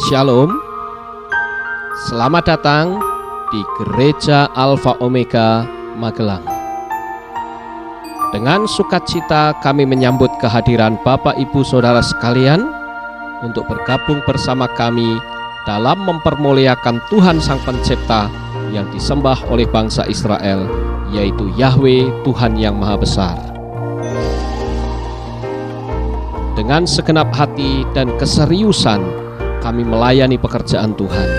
Shalom, selamat datang di Gereja Alfa Omega Magelang. Dengan sukacita kami menyambut kehadiran Bapak Ibu Saudara sekalian untuk bergabung bersama kami dalam mempermuliakan Tuhan Sang Pencipta yang disembah oleh bangsa Israel, yaitu Yahweh Tuhan yang Maha Besar. Dengan segenap hati dan keseriusan kami melayani pekerjaan Tuhan,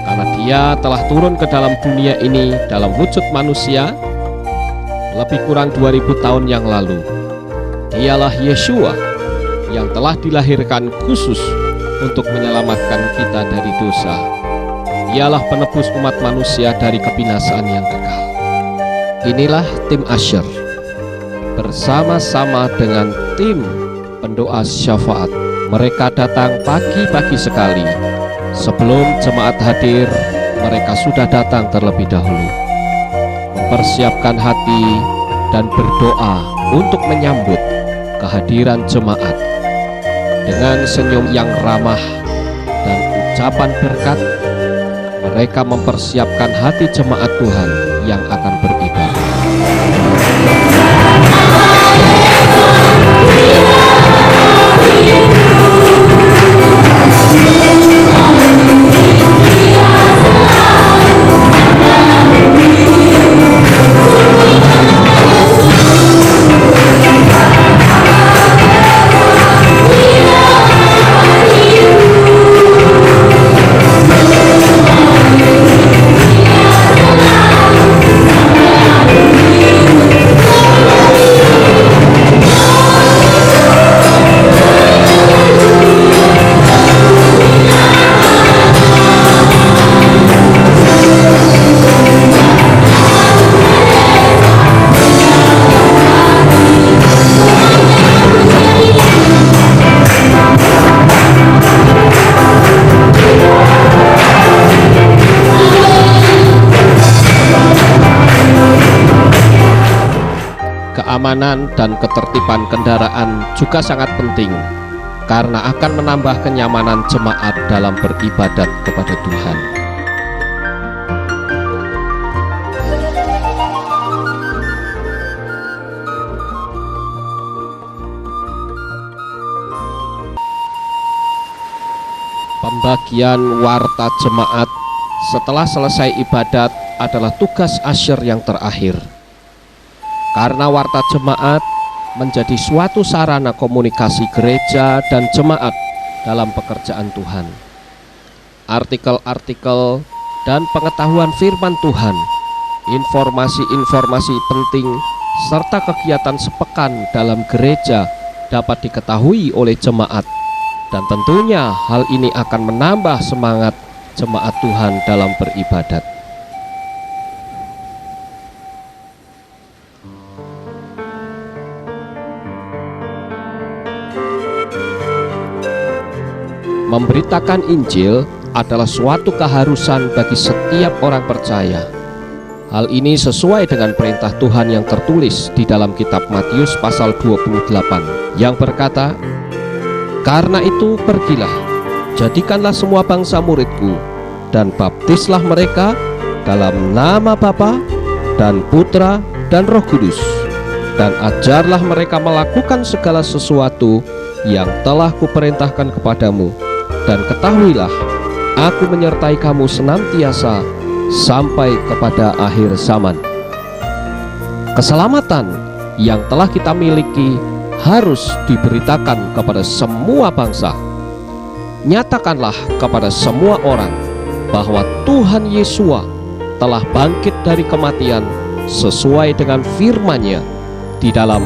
karena Dia telah turun ke dalam dunia ini dalam wujud manusia lebih kurang 2000 tahun yang lalu. Dialah Yeshua yang telah dilahirkan khusus untuk menyelamatkan kita dari dosa. Dialah penebus umat manusia dari kebinasaan yang kekal. Inilah tim Asher bersama-sama dengan tim pendoa syafaat. Mereka datang pagi-pagi sekali. Sebelum jemaat hadir, mereka sudah datang terlebih dahulu, mempersiapkan hati dan berdoa untuk menyambut kehadiran jemaat. Dengan senyum yang ramah dan ucapan berkat, mereka mempersiapkan hati jemaat Tuhan yang akan beribadah. Keamanan dan ketertiban kendaraan juga sangat penting karena akan menambah kenyamanan jemaat dalam beribadat kepada Tuhan. Pembagian warta jemaat setelah selesai ibadat adalah tugas Asher yang terakhir. Karena warta jemaat menjadi suatu sarana komunikasi gereja dan jemaat dalam pekerjaan Tuhan. Artikel-artikel dan pengetahuan firman Tuhan, informasi-informasi penting, serta kegiatan sepekan dalam gereja dapat diketahui oleh jemaat. Dan tentunya hal ini akan menambah semangat jemaat Tuhan dalam beribadat. Memberitakan Injil adalah suatu keharusan bagi setiap orang percaya. Hal ini sesuai dengan perintah Tuhan yang tertulis di dalam kitab Matius pasal 28 yang berkata, "Karena itu pergilah, jadikanlah semua bangsa muridku, dan baptislah mereka dalam nama Bapa dan Putra dan Roh Kudus, dan ajarlah mereka melakukan segala sesuatu yang telah kuperintahkan kepadamu. Dan ketahuilah, aku menyertai kamu senantiasa sampai kepada akhir zaman." Keselamatan yang telah kita miliki harus diberitakan kepada semua bangsa. Nyatakanlah kepada semua orang bahwa Tuhan Yeshua telah bangkit dari kematian sesuai dengan firman-Nya di dalam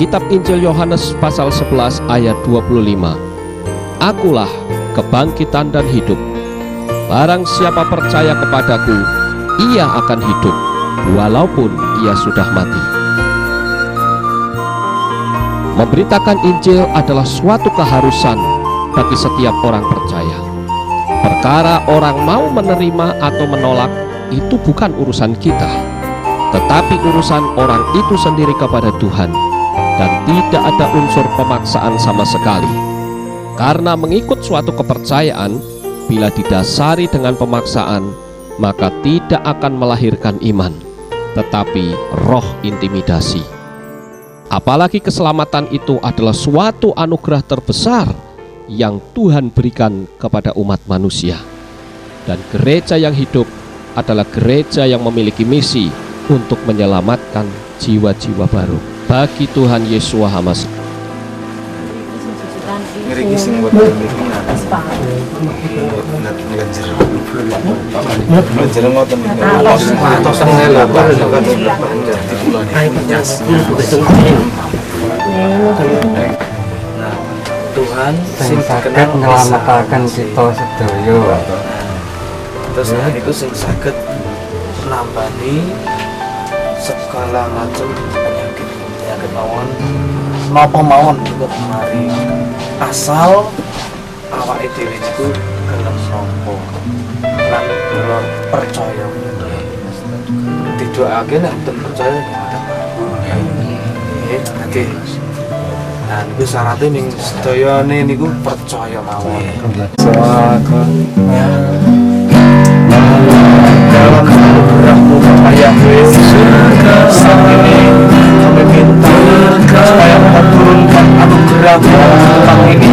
kitab Injil Yohanes pasal 11 ayat 25. "Akulah kebangkitan dan hidup. Barang siapa percaya kepadaku, ia akan hidup, walaupun ia sudah mati." Memberitakan Injil adalah suatu keharusan bagi setiap orang percaya. Perkara orang mau menerima atau menolak itu bukan urusan kita, tetapi urusan orang itu sendiri kepada Tuhan, dan tidak ada unsur pemaksaan sama sekali. Karena mengikut suatu kepercayaan, bila didasari dengan pemaksaan, maka tidak akan melahirkan iman, tetapi roh intimidasi. Apalagi keselamatan itu adalah suatu anugerah terbesar yang Tuhan berikan kepada umat manusia. Dan gereja yang hidup adalah gereja yang memiliki misi untuk menyelamatkan jiwa-jiwa baru. Bagi Tuhan Yesus Hamasi. Ngeriki sing buat pemikiran belajar ngoten Tuhan sing saged nylametaken kita sedaya. Terus itu sing saged nambani segala macam penyakit mawon napa mawon ikut mari asal awake dhewe niku gelem nampa lan percaya. Didoakake nek mboten percaya nggih. Nggih. Nah, niku syaratnya ning sedayane niku percaya mawon. Dalam anugerahmu Bapa Yahweh, saat ini kami minta supaya Kau turunkan anugerahmu tempat ini,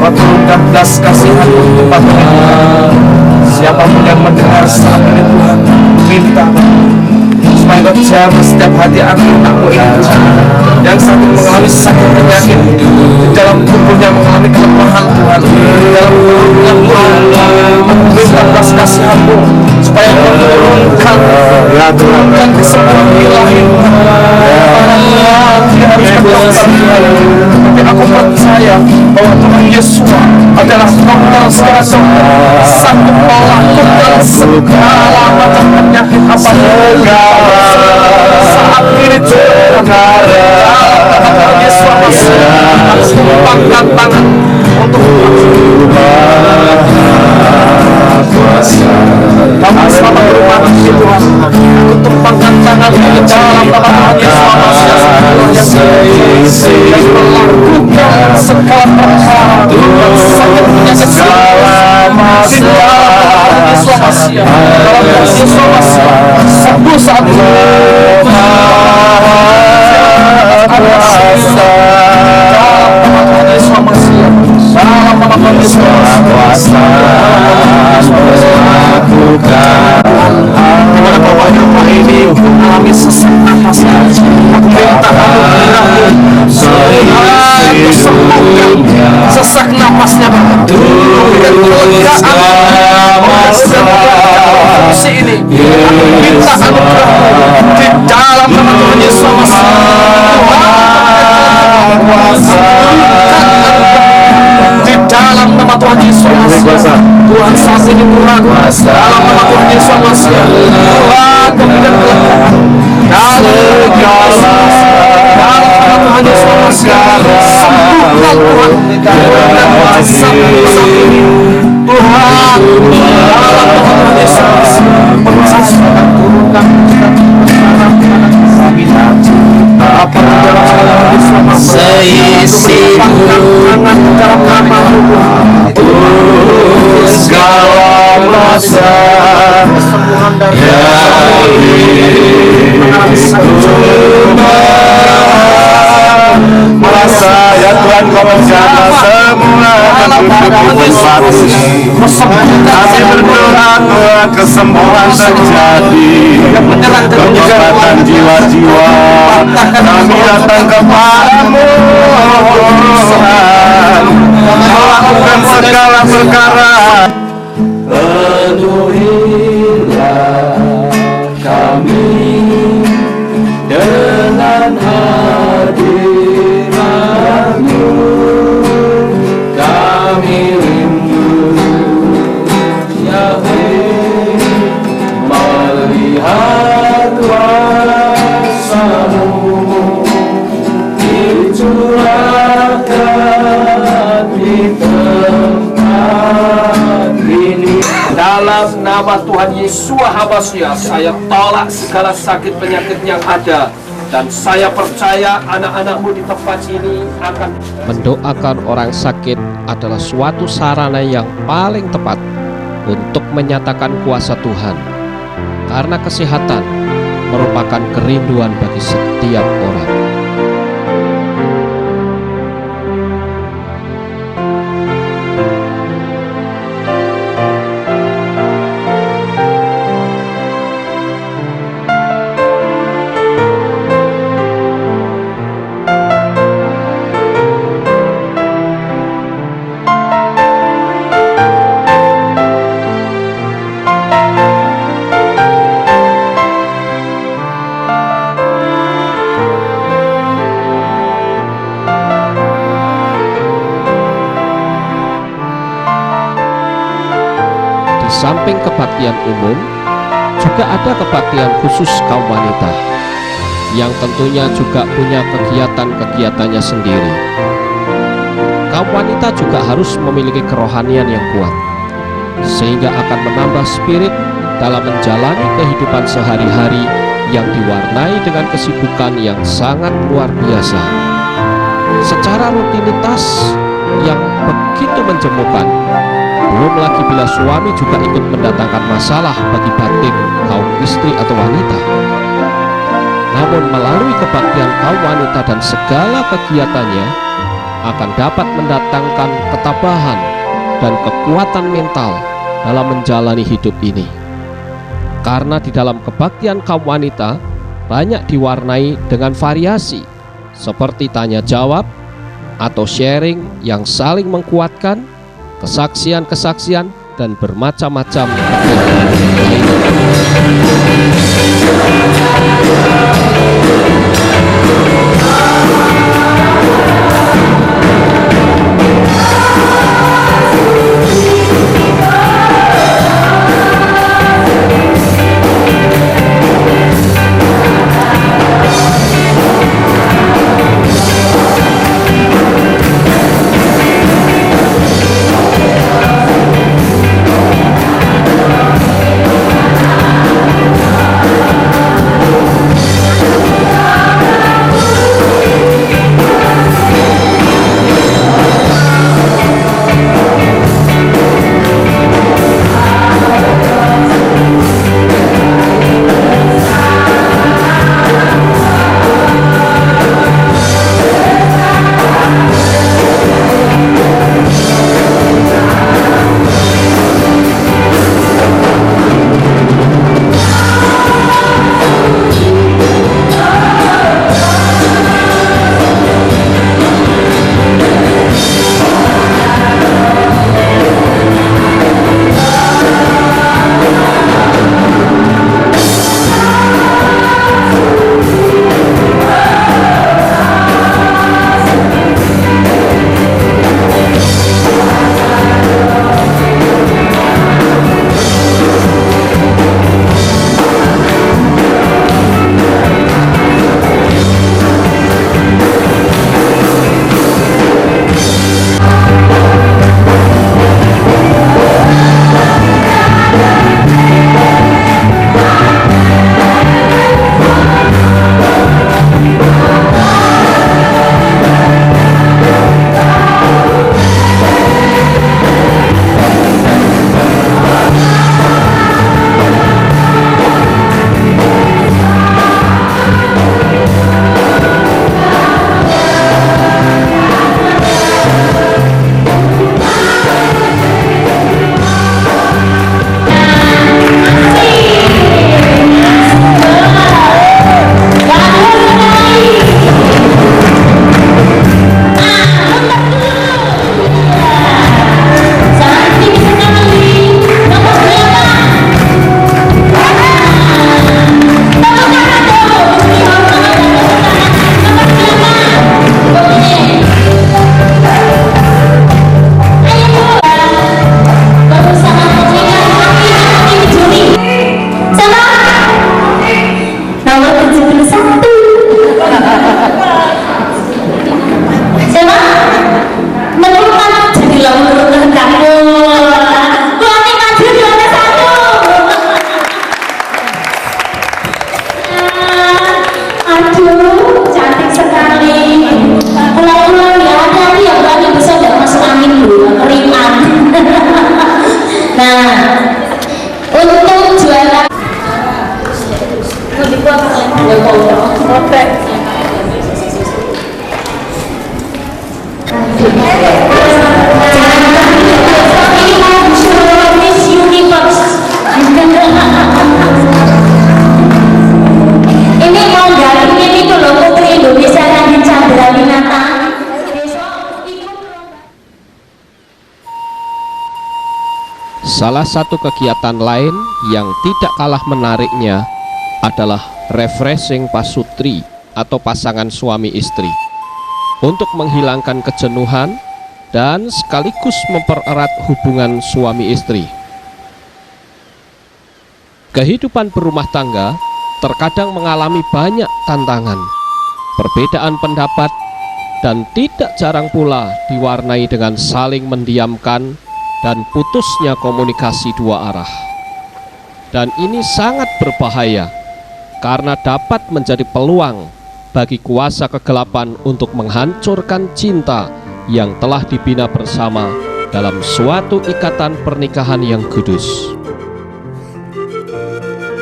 Kau turunkan belas kasihan untuk tempat ini. Siapapun yang mendengar saat ini Tuhan, minta supaya Kau jamah setiap hati anak-anakmu ini yang satu mengalami sakit penyakit di dalam tubuhnya, mengalami kelemahan Tuhan, di dalam tubuhnya Tuhan, minta belas kasihan-Mu supaya Kau turunkan kesembuhan ilahi tidak harus ke dokter Tuhan, tapi aku percaya bahwa Tuhan Yesus adalah dokter segala dokter, sanggup melakukan segala macam penyakit apa saat ini Tuhan Yesus harus tumpangkan tangan untuk kami selamat berumah kasih Tuhan. Aku tumpangkan tangan di dalam nama Tuhan Yesus yang melakukan segala perkara sakit penyakit segala masalah dalam Yesus sembuh saat ini. Dimana Bapak ini mengalami sesak nafas, aku minta anugerah-Mu itu sembuhkan sesak nafasnya Bapak. Berikan keledaan ini, aku minta anugerah-Mu di dalam nama Tuhan Yesus. Di dalam nama Tuhan Yesus, Tuhan saat ini Tuhan, dalam nama Tuhan Yesus, Tuhan memberikan keledaan dalam nama Tuhan Yesus, sembuhkan Tuhan, berikan kuasa saat ini Tuhan, dalam nama Tuhan Yesus, percayakan turunkan apa di dalam segala seisi tangan dalam nama-Mu segala masa kesembuhan dari merasa ya Tuhan Kau menjaga semua kehidupan kami berdoa Tuhan kesembuhan terjadi, pengobatan jiwa-jiwa kami datang kepada-Mu Tuhan, melakukan segala perkara. Penuhilah kami dengan hadirat-Mu, kami rindu Yahweh melihat kuasa-Mu dicurahkan di tempat ini. Dalam nama Tuhan Yesus Hamasiya, saya tolak segala sakit penyakit yang ada Dan saya percaya anak-anakmu di tempat ini akan Mendoakan orang sakit adalah suatu sarana yang paling tepat untuk menyatakan kuasa Tuhan, karena kesehatan merupakan kerinduan bagi setiap orang. Di samping kebaktian umum, juga ada kebaktian khusus kaum wanita, yang tentunya juga punya kegiatan-kegiatannya sendiri. Kaum wanita juga harus memiliki kerohanian yang kuat, sehingga akan menambah spirit dalam menjalani kehidupan sehari-hari yang diwarnai dengan kesibukan yang sangat luar biasa. Secara rutinitas yang begitu menjemukan, belum lagi bila suami juga ikut mendatangkan masalah bagi batin kaum istri atau wanita. Namun melalui kebaktian kaum wanita dan segala kegiatannya akan dapat mendatangkan ketabahan dan kekuatan mental dalam menjalani hidup ini. Karena di dalam kebaktian kaum wanita banyak diwarnai dengan variasi, seperti tanya jawab atau sharing yang saling menguatkan, kesaksian-kesaksian, dan bermacam-macam kegiatan lainnya. Salah satu kegiatan lain yang tidak kalah menariknya adalah refreshing pasutri atau pasangan suami istri untuk menghilangkan kejenuhan dan sekaligus mempererat hubungan suami istri. Kehidupan berumah tangga terkadang mengalami banyak tantangan, perbedaan pendapat, dan tidak jarang pula diwarnai dengan saling mendiamkan dan putusnya komunikasi dua arah. Dan ini sangat berbahaya karena dapat menjadi peluang bagi kuasa kegelapan untuk menghancurkan cinta yang telah dibina bersama dalam suatu ikatan pernikahan yang kudus.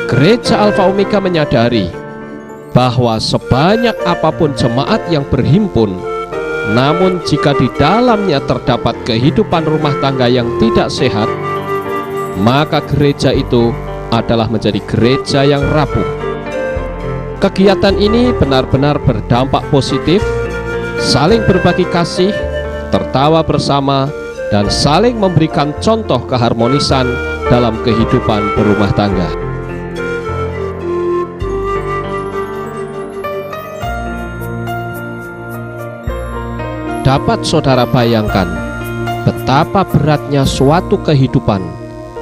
Gereja Alfa Omega menyadari bahwa sebanyak apapun jemaat yang berhimpun, namun jika di dalamnya terdapat kehidupan rumah tangga yang tidak sehat, maka gereja itu adalah menjadi gereja yang rapuh. Kegiatan ini benar-benar berdampak positif, saling berbagi kasih, tertawa bersama, dan saling memberikan contoh keharmonisan dalam kehidupan berumah tangga. Dapat saudara bayangkan betapa beratnya suatu kehidupan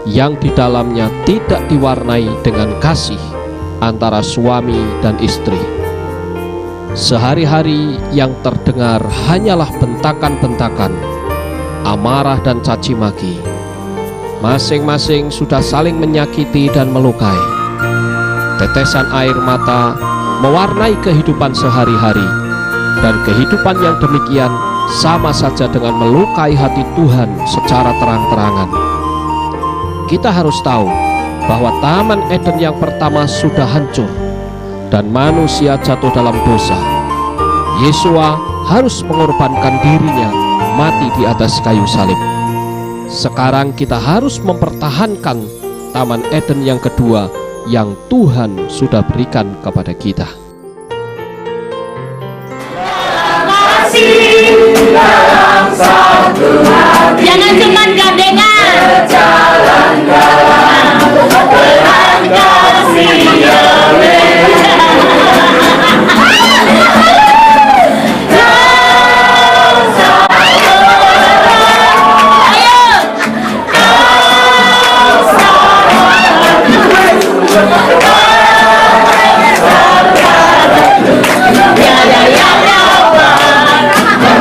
yang di dalamnya tidak diwarnai dengan kasih antara suami dan istri. Sehari-hari yang terdengar hanyalah bentakan-bentakan, amarah dan caci maki. Masing-masing sudah saling menyakiti dan melukai. Tetesan air mata mewarnai kehidupan sehari-hari, dan kehidupan yang demikian sama saja dengan melukai hati Tuhan secara terang-terangan. Kita harus tahu bahwa Taman Eden yang pertama sudah hancur dan manusia jatuh dalam dosa. Yesua harus mengorbankan dirinya mati di atas kayu salib. Sekarang kita harus mempertahankan Taman Eden yang kedua yang Tuhan sudah berikan kepada kita. Dalam satu hati, jangan cuma gandengan, berjalan dalam kasih yang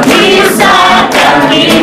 bisa kami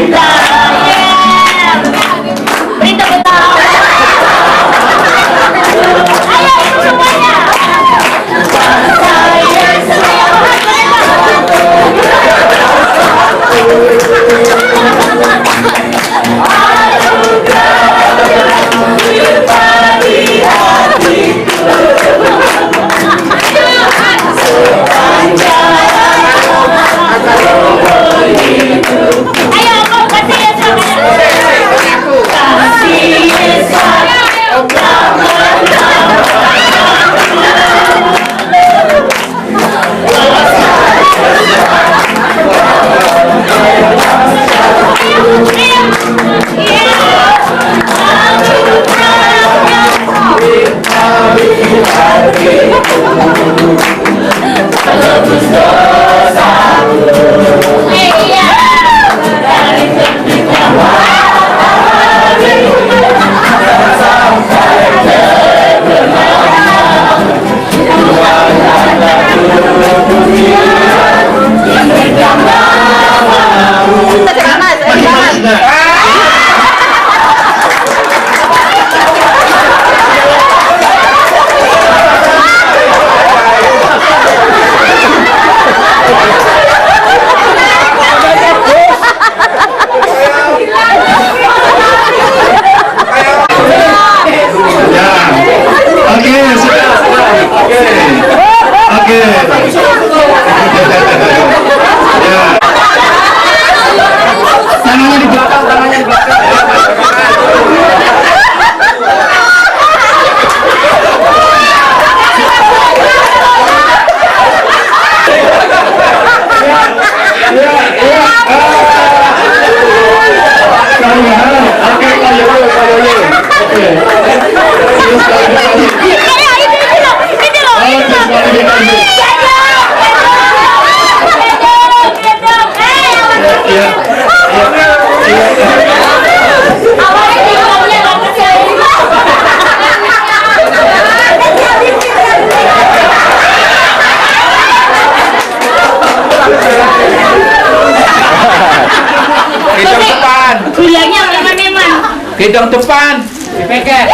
Hidung depan. Bilangnya memang. Hidung depan. Dipeket.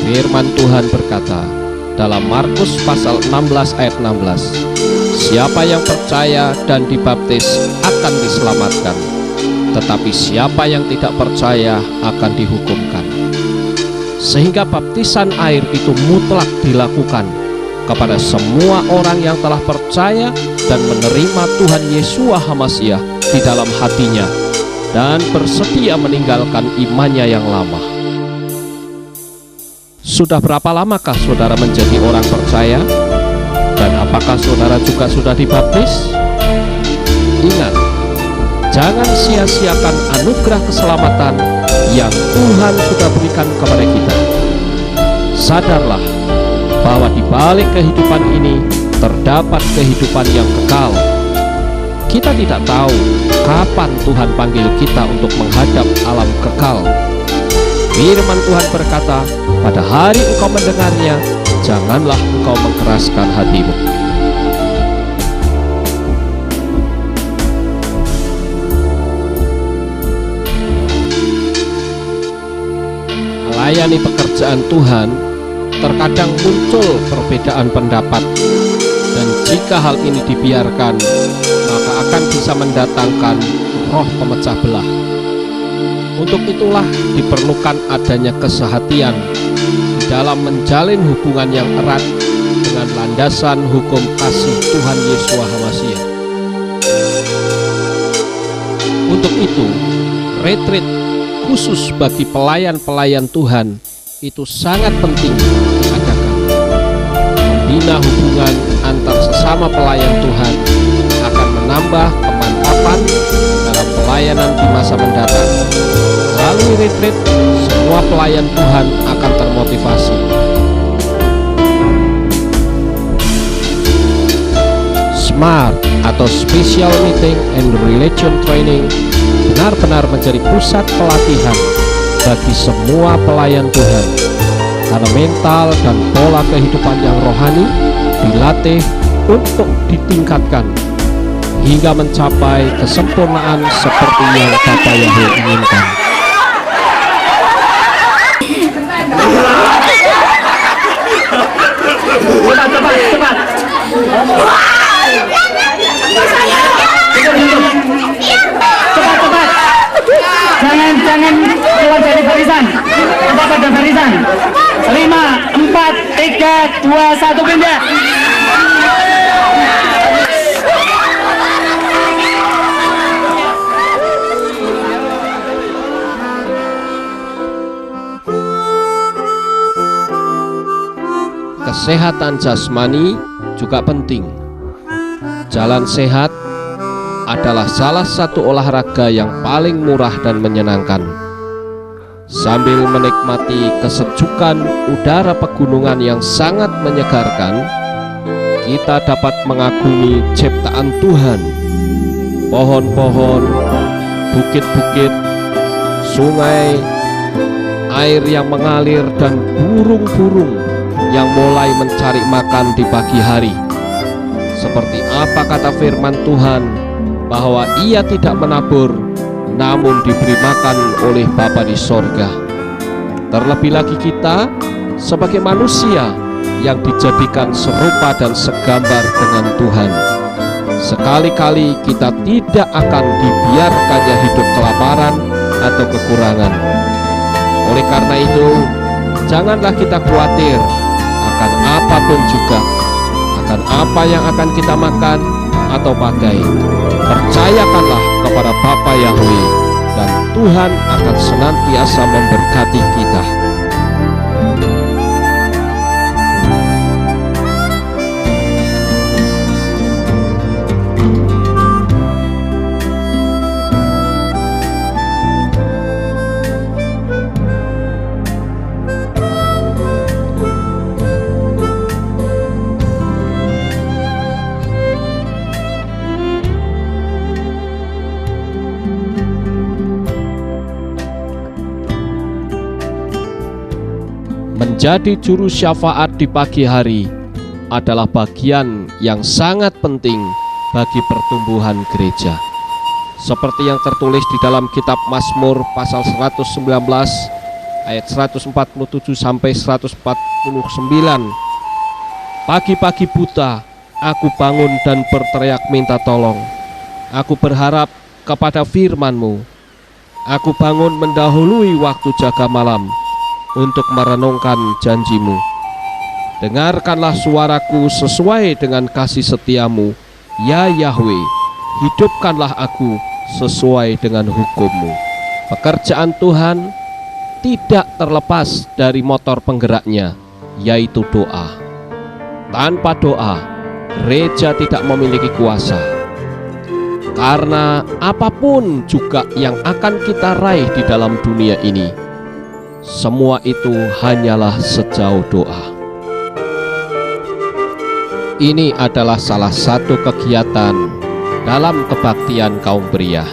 Firman Tuhan berkata dalam Markus pasal 16 ayat 16, siapa yang percaya dan dibaptis akan diselamatkan, tetapi siapa yang tidak percaya akan dihukumkan. Sehingga baptisan air itu mutlak dilakukan kepada semua orang yang telah percaya dan menerima Tuhan Yeshua HaMasyiah di dalam hatinya dan bersedia meninggalkan imannya yang lama. Sudah berapa lamakah saudara menjadi orang percaya? Dan apakah saudara juga sudah dibaptis? Ingat, jangan sia-siakan anugerah keselamatan yang Tuhan sudah berikan kepada kita. Sadarlah bahwa di balik kehidupan ini terdapat kehidupan yang kekal. Kita tidak tahu kapan Tuhan panggil kita untuk menghadap alam kekal. Firman Tuhan berkata, pada hari engkau mendengarnya, janganlah engkau mengeraskan hatimu. Melayani pekerjaan Tuhan, terkadang muncul perbedaan pendapat, dan jika hal ini dibiarkan, maka akan bisa mendatangkan roh pemecah belah. Untuk itulah diperlukan adanya kesehatian di dalam menjalin hubungan yang erat dengan landasan hukum kasih Tuhan Yeshua HaMasyiah. Untuk itu, retreat khusus bagi pelayan-pelayan Tuhan itu sangat penting diadakan. Membina hubungan antar sesama pelayan Tuhan akan menambah kemantapan dalam pelayanan di masa mendatang. Melalui retreat, semua pelayan Tuhan akan termotivasi. SMART atau Special Meeting and Religion Training benar-benar menjadi pusat pelatihan bagi semua pelayan Tuhan, karena mental dan pola kehidupan yang rohani dilatih untuk ditingkatkan hingga mencapai kesempurnaan seperti yang Bapa Yahweh inginkan. Cepat. Jangan keluar dari barisan. Tetap pada barisan. 5, 4, 3, 2, 1 pindah. Kesehatan jasmani juga penting. Jalan sehat adalah salah satu olahraga yang paling murah dan menyenangkan. Sambil menikmati kesejukan udara pegunungan yang sangat menyegarkan, kita dapat mengagumi ciptaan Tuhan. Pohon-pohon, bukit-bukit, sungai, air yang mengalir, dan burung-burung yang mulai mencari makan di pagi hari. Seperti apa kata firman Tuhan, bahwa ia tidak menabur, namun diberi makan oleh Bapa di sorga. Terlebih lagi kita sebagai manusia yang dijadikan serupa dan segambar dengan Tuhan. Sekali-kali kita tidak akan dibiarkannya hidup kelaparan atau kekurangan. Oleh karena itu, janganlah kita khawatir akan apapun juga, akan apa yang akan kita makan atau pakai. Percayakanlah kepada Bapa Yahweh, dan Tuhan akan senantiasa memberkati kita. menjadi juru syafaat di pagi hari adalah bagian yang sangat penting bagi pertumbuhan gereja. Seperti yang tertulis di dalam kitab Mazmur pasal 119 ayat 147 sampai 149. Pagi-pagi buta aku bangun dan berteriak minta tolong. Aku berharap kepada firman-Mu. Aku bangun mendahului waktu jaga malam untuk merenungkan janji-Mu. Dengarkanlah suaraku sesuai dengan kasih setia-Mu, ya Yahweh. Hidupkanlah aku sesuai dengan hukum-Mu. Pekerjaan Tuhan tidak terlepas dari motor penggeraknya, yaitu doa. Tanpa doa, gereja tidak memiliki kuasa. Karena apapun juga yang akan kita raih di dalam dunia ini, semua itu hanyalah sejauh doa. Ini adalah salah satu kegiatan dalam kebaktian kaum pria.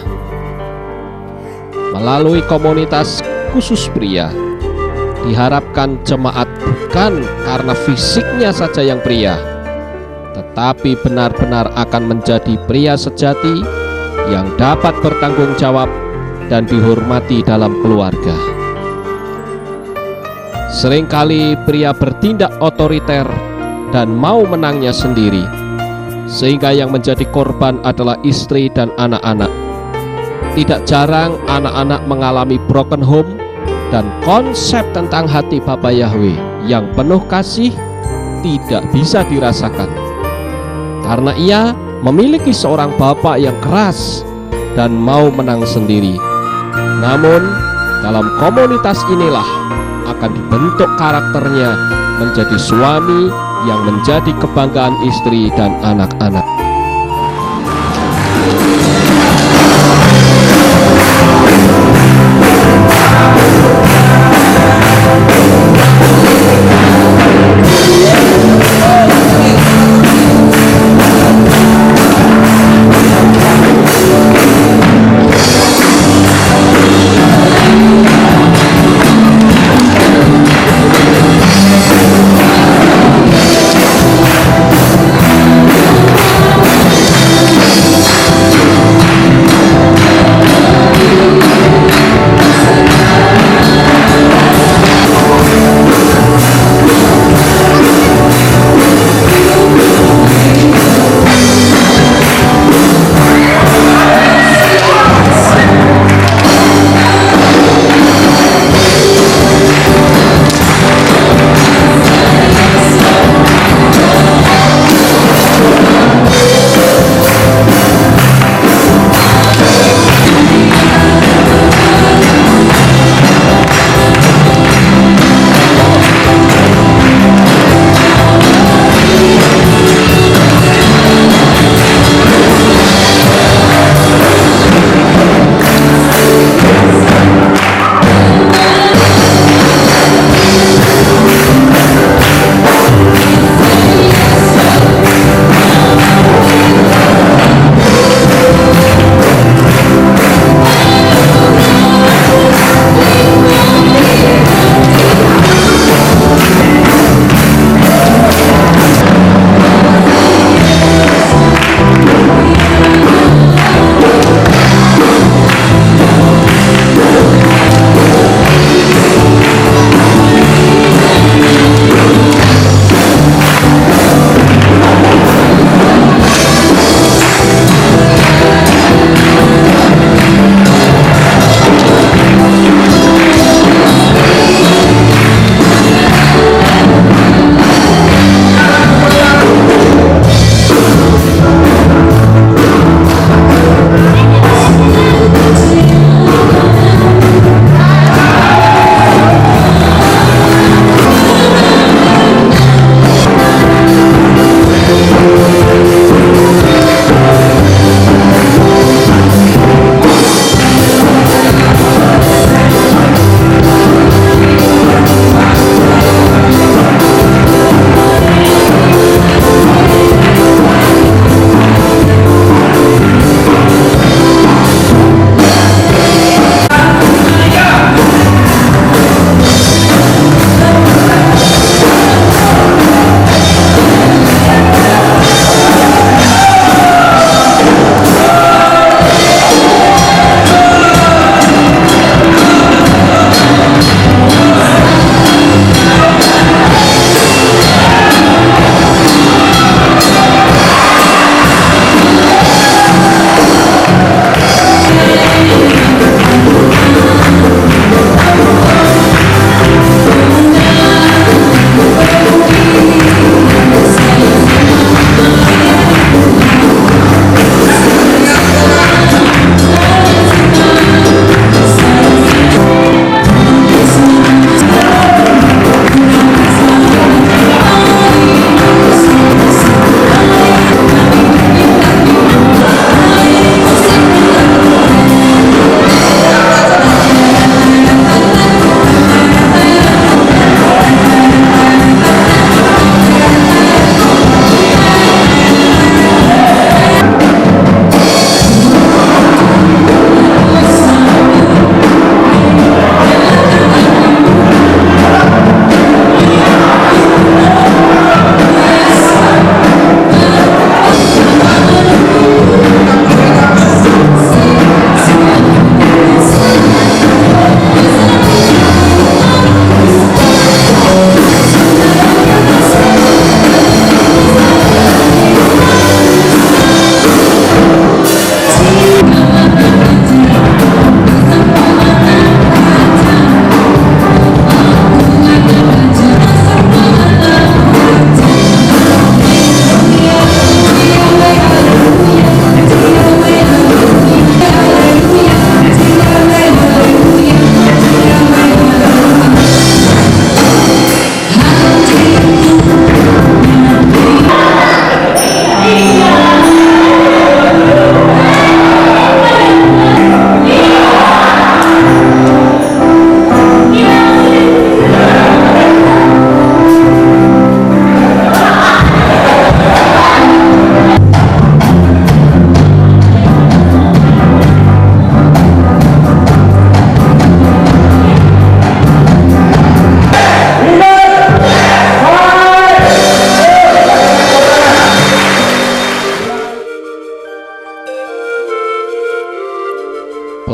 Melalui komunitas khusus pria, diharapkan jemaat bukan karena fisiknya saja yang pria, tetapi benar-benar akan menjadi pria sejati yang dapat bertanggung jawab dan dihormati dalam keluarga. Seringkali pria bertindak otoriter dan mau menangnya sendiri, sehingga yang menjadi korban adalah istri dan anak-anak. Tidak jarang anak-anak mengalami broken home, dan konsep tentang hati Bapa Yahweh yang penuh kasih tidak bisa dirasakan, karena ia memiliki seorang bapa yang keras dan mau menang sendiri. Namun dalam komunitas inilah akan dibentuk karakternya menjadi suami yang menjadi kebanggaan istri dan anak-anak.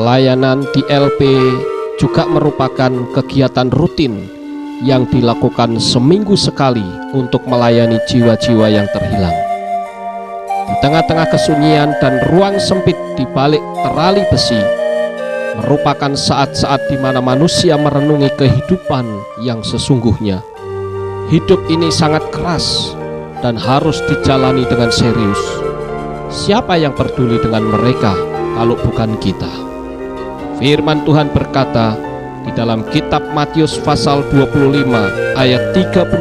Pelayanan di LP juga merupakan kegiatan rutin yang dilakukan seminggu sekali untuk melayani jiwa-jiwa yang terhilang. Di tengah-tengah kesunyian dan ruang sempit di balik terali besi, merupakan saat-saat di mana manusia merenungi kehidupan yang sesungguhnya. Hidup ini sangat keras dan harus dijalani dengan serius. Siapa yang peduli dengan mereka kalau bukan kita? Firman Tuhan berkata di dalam kitab Matius pasal 25 ayat 35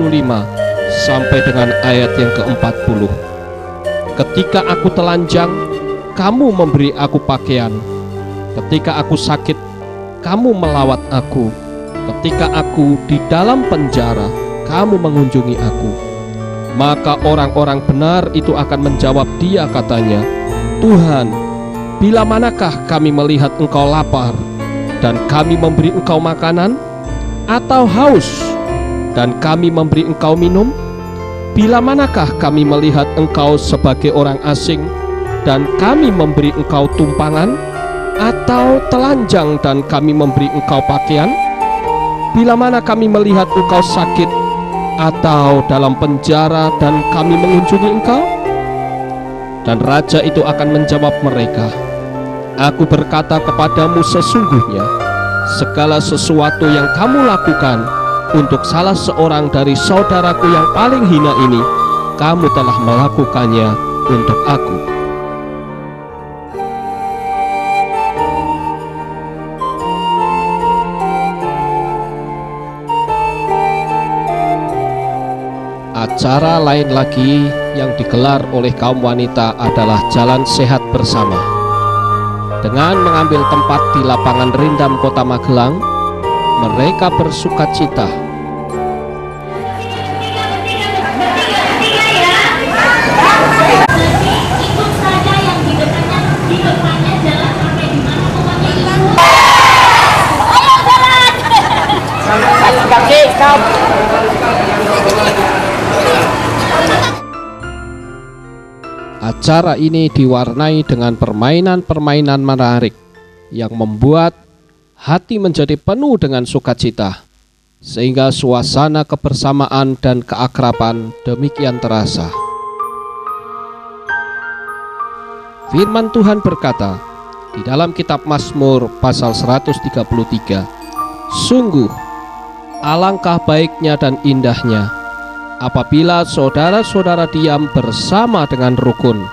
sampai dengan ayat yang ke-40. Ketika aku telanjang, kamu memberi aku pakaian. Ketika aku sakit, kamu melawat aku. Ketika aku di dalam penjara, kamu mengunjungi aku. Maka orang-orang benar itu akan menjawab dia, katanya, Tuhan, bila manakah kami melihat engkau lapar dan kami memberi engkau makanan, atau haus dan kami memberi engkau minum? Bila manakah kami melihat engkau sebagai orang asing dan kami memberi engkau tumpangan, atau telanjang dan kami memberi engkau pakaian? Bila mana kami melihat engkau sakit atau dalam penjara dan kami mengunjungi engkau? Dan raja itu akan menjawab mereka, Aku berkata kepadamu, sesungguhnya segala sesuatu yang kamu lakukan untuk salah seorang dari saudaraku yang paling hina ini, kamu telah melakukannya untuk aku. Acara lain lagi yang digelar oleh kaum wanita adalah Jalan Sehat Bersama. Dengan mengambil tempat di lapangan Rindam Kota Magelang, mereka bersukacita. Ikut saja yang di depannya jalan sampai di mana pokoknya ikut. Ayo jalan. Acara ini diwarnai dengan permainan-permainan menarik yang membuat hati menjadi penuh dengan sukacita, sehingga suasana kebersamaan dan keakraban demikian terasa. Firman Tuhan berkata di dalam kitab Mazmur pasal 133, Sungguh alangkah baiknya dan indahnya apabila saudara-saudara diam bersama dengan rukun,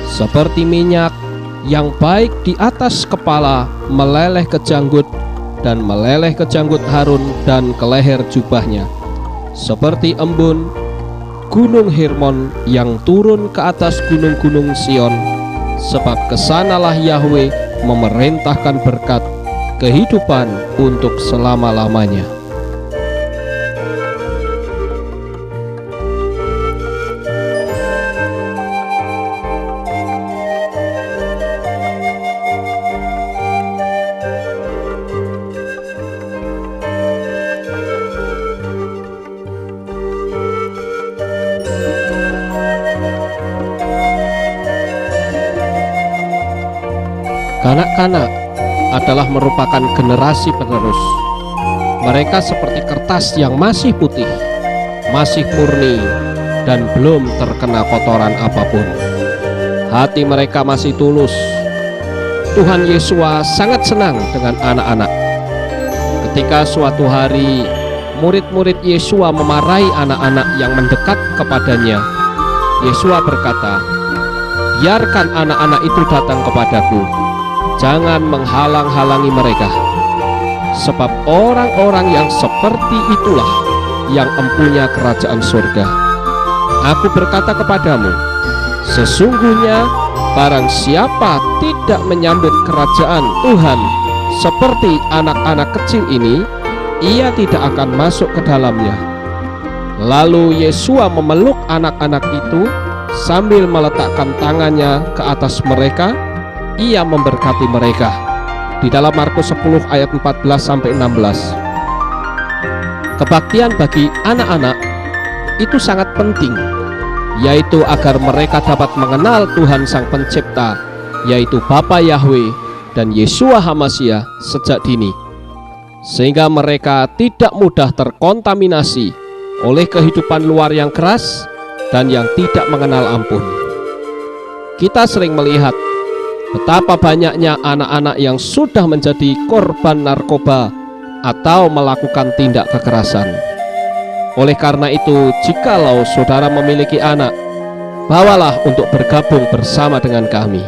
seperti minyak yang baik di atas kepala meleleh ke janggut dan meleleh ke janggut Harun dan ke leher jubahnya, seperti embun gunung Hermon yang turun ke atas gunung-gunung Sion, sebab kesanalah Yahweh memerintahkan berkat kehidupan untuk selama-lamanya. Kanak-kanak adalah merupakan generasi penerus. Mereka seperti kertas yang masih putih, masih murni, dan belum terkena kotoran apapun. Hati mereka masih tulus. Tuhan Yesua sangat senang dengan anak-anak. Ketika suatu hari murid-murid Yesua memarahi anak-anak yang mendekat kepadanya, Yesua berkata, "Biarkan anak-anak itu datang kepadaku. Jangan menghalang-halangi mereka, sebab orang-orang yang seperti itulah yang empunya kerajaan surga. Aku berkata kepadamu, sesungguhnya barang siapa tidak menyambut kerajaan Tuhan seperti anak-anak kecil ini, ia tidak akan masuk ke dalamnya." Lalu Yesua memeluk anak-anak itu sambil meletakkan tangannya ke atas mereka. Ia memberkati mereka. Di dalam Markus 10 ayat 14-16. Kebaktian bagi anak-anak itu sangat penting, yaitu agar mereka dapat mengenal Tuhan Sang Pencipta, yaitu Bapa Yahweh, dan Yeshua HaMasyiah sejak dini, sehingga mereka tidak mudah terkontaminasi oleh kehidupan luar yang keras dan yang tidak mengenal ampun. Kita sering melihat betapa banyaknya anak-anak yang sudah menjadi korban narkoba atau melakukan tindak kekerasan. Oleh karena itu, jikalau saudara memiliki anak, bawalah untuk bergabung bersama dengan kami.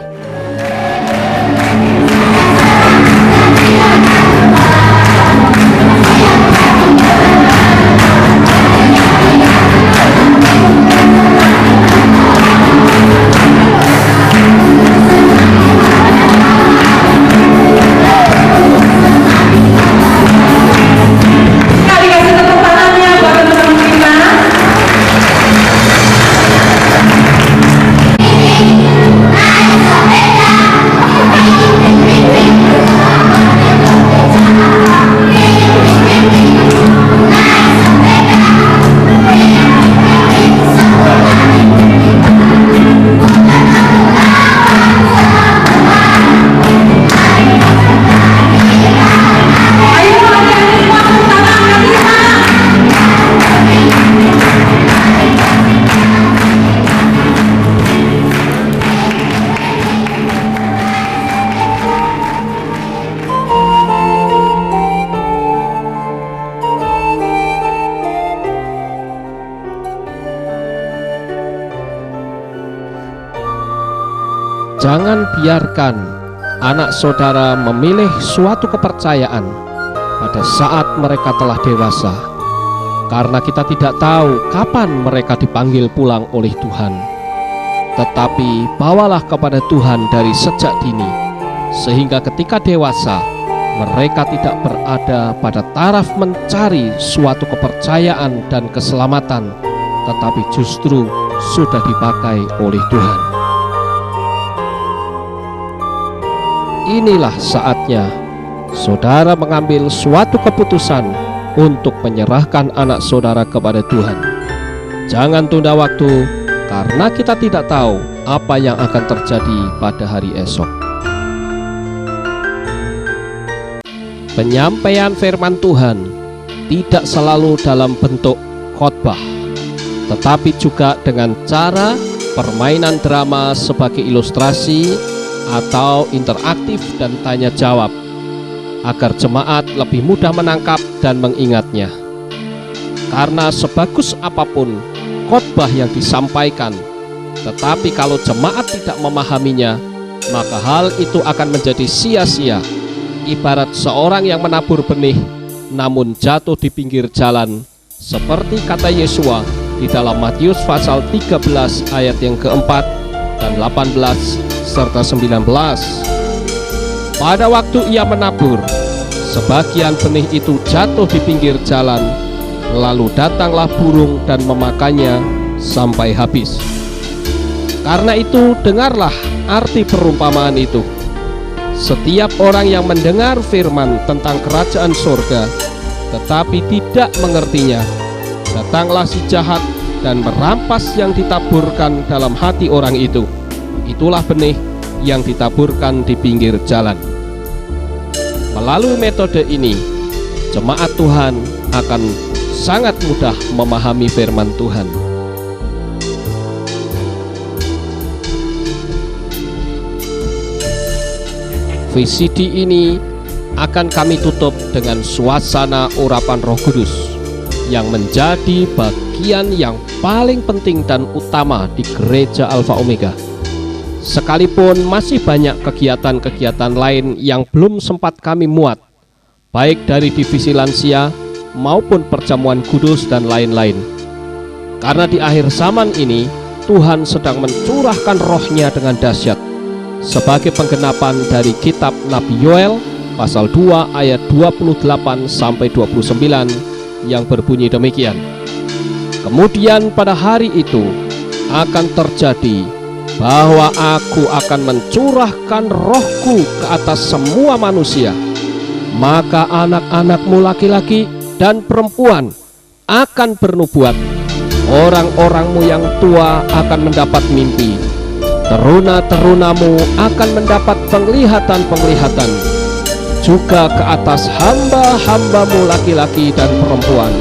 Jangan biarkan anak saudara memilih suatu kepercayaan pada saat mereka telah dewasa, karena kita tidak tahu kapan mereka dipanggil pulang oleh Tuhan. Tetapi bawalah kepada Tuhan dari sejak dini, sehingga ketika dewasa mereka tidak berada pada taraf mencari suatu kepercayaan dan keselamatan, tetapi justru sudah dipakai oleh Tuhan. Inilah saatnya saudara mengambil suatu keputusan untuk menyerahkan anak saudara kepada Tuhan. Jangan tunda waktu, karena kita tidak tahu apa yang akan terjadi pada hari esok. Penyampaian firman Tuhan tidak selalu dalam bentuk khotbah, tetapi juga dengan cara permainan drama sebagai ilustrasi atau interaktif dan tanya jawab, agar jemaat lebih mudah menangkap dan mengingatnya. Karena sebagus apapun khotbah yang disampaikan, tetapi kalau jemaat tidak memahaminya, maka hal itu akan menjadi sia-sia, ibarat seorang yang menabur benih namun jatuh di pinggir jalan, seperti kata Yesua di dalam Matius pasal 13 ayat yang keempat dan 18 serta 19. Pada waktu ia menabur, sebagian benih itu jatuh di pinggir jalan, lalu datanglah burung dan memakannya sampai habis. Karena itu dengarlah arti perumpamaan itu. Setiap orang yang mendengar firman tentang kerajaan surga tetapi tidak mengertinya, datanglah si jahat dan merampas yang ditaburkan dalam hati orang itu. Itulah benih yang ditaburkan di pinggir jalan. Melalui metode ini, jemaat Tuhan akan sangat mudah memahami firman Tuhan. VCD ini akan kami tutup dengan suasana urapan Roh Kudus yang menjadi bagian yang paling penting dan utama di Gereja Alfa Omega. Sekalipun masih banyak kegiatan-kegiatan lain yang belum sempat kami muat, baik dari divisi lansia maupun perjamuan kudus dan lain-lain. Karena di akhir zaman ini Tuhan sedang mencurahkan roh-Nya dengan dahsyat, sebagai penggenapan dari kitab Nabi Yoel pasal 2 ayat 28 sampai 29 yang berbunyi demikian. Kemudian pada hari itu akan terjadi bahwa aku akan mencurahkan rohku ke atas semua manusia. Maka anak-anakmu laki-laki dan perempuan akan bernubuat. Orang-orangmu yang tua akan mendapat mimpi, teruna-terunamu akan mendapat penglihatan-penglihatan, juga ke atas hamba-hambamu laki-laki dan perempuan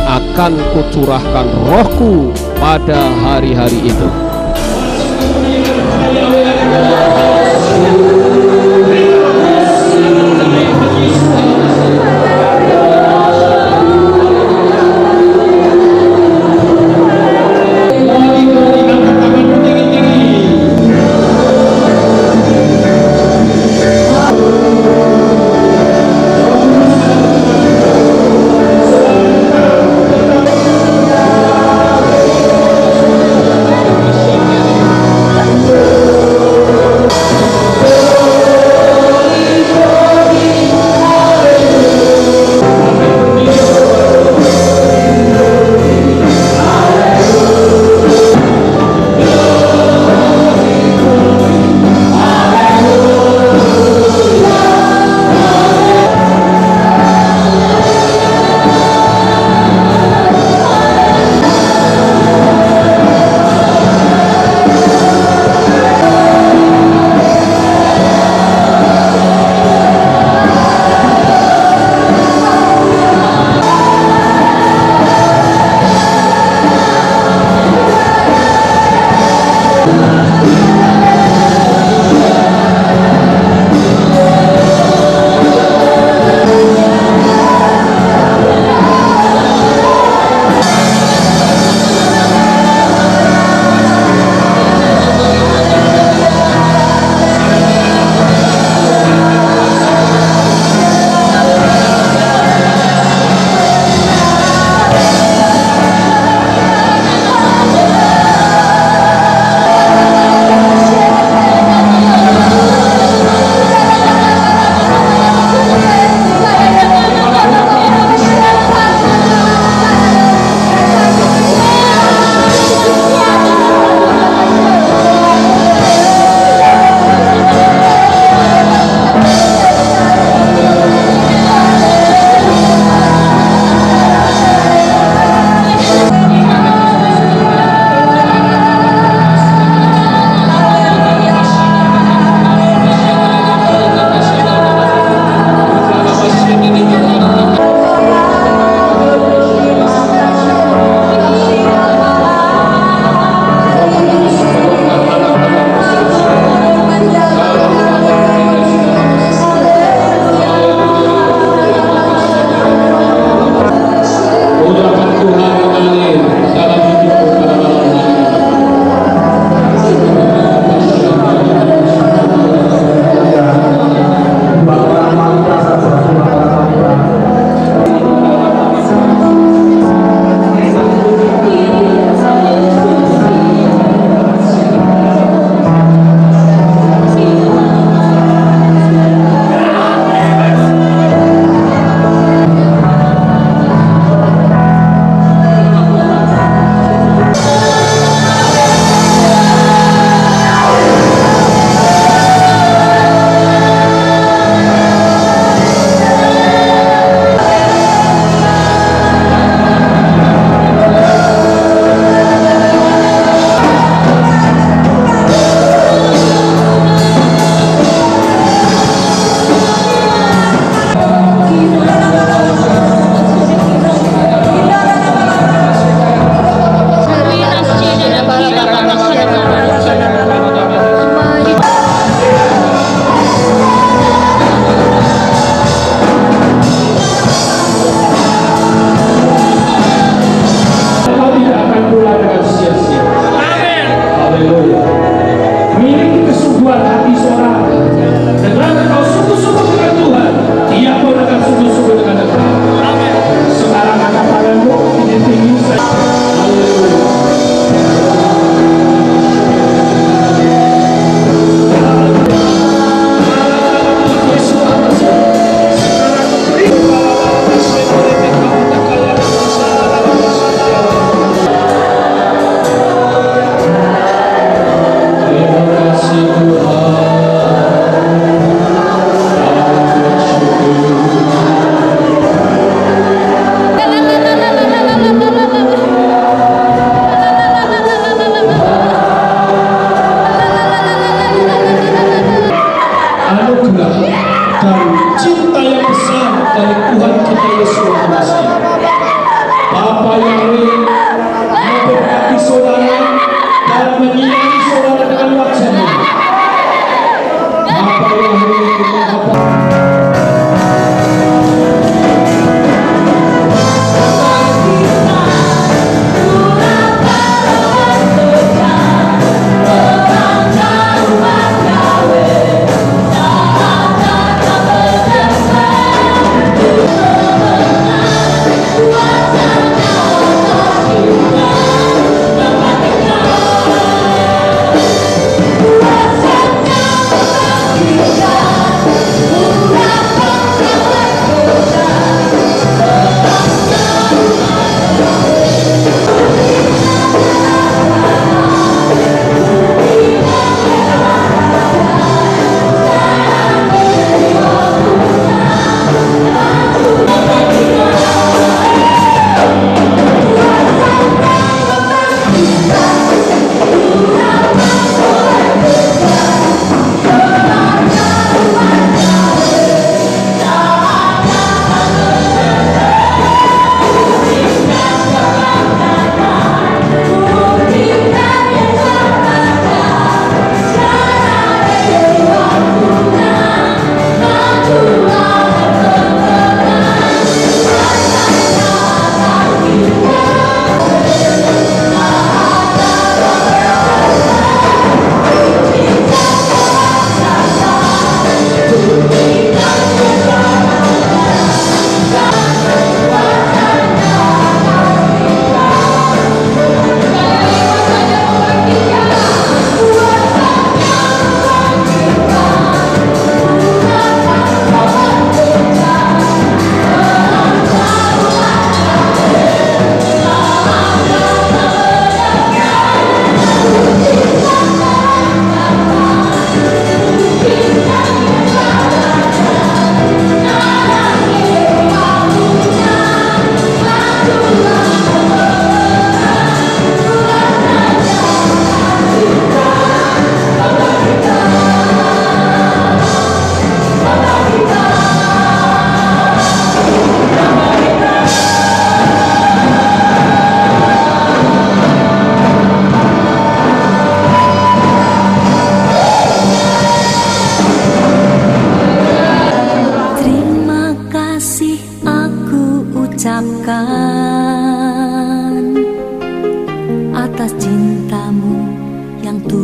akan kucurahkan rohku pada hari-hari itu.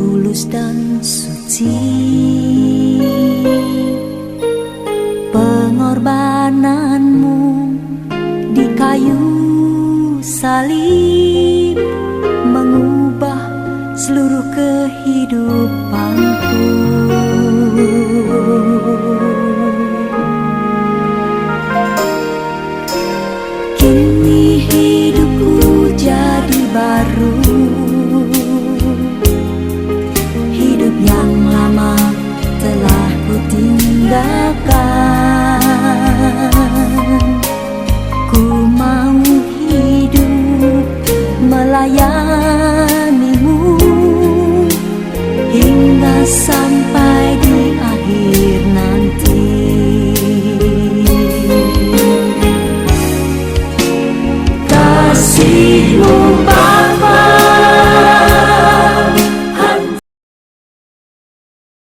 tulus dan suci. Pengorbananmu di kayu salib mengubah seluruh kehidupanku. Kini hidupku jadi baru, hidup yang lama telah ku tinggalkan. Ku mau hidup melayanimu hingga sampai di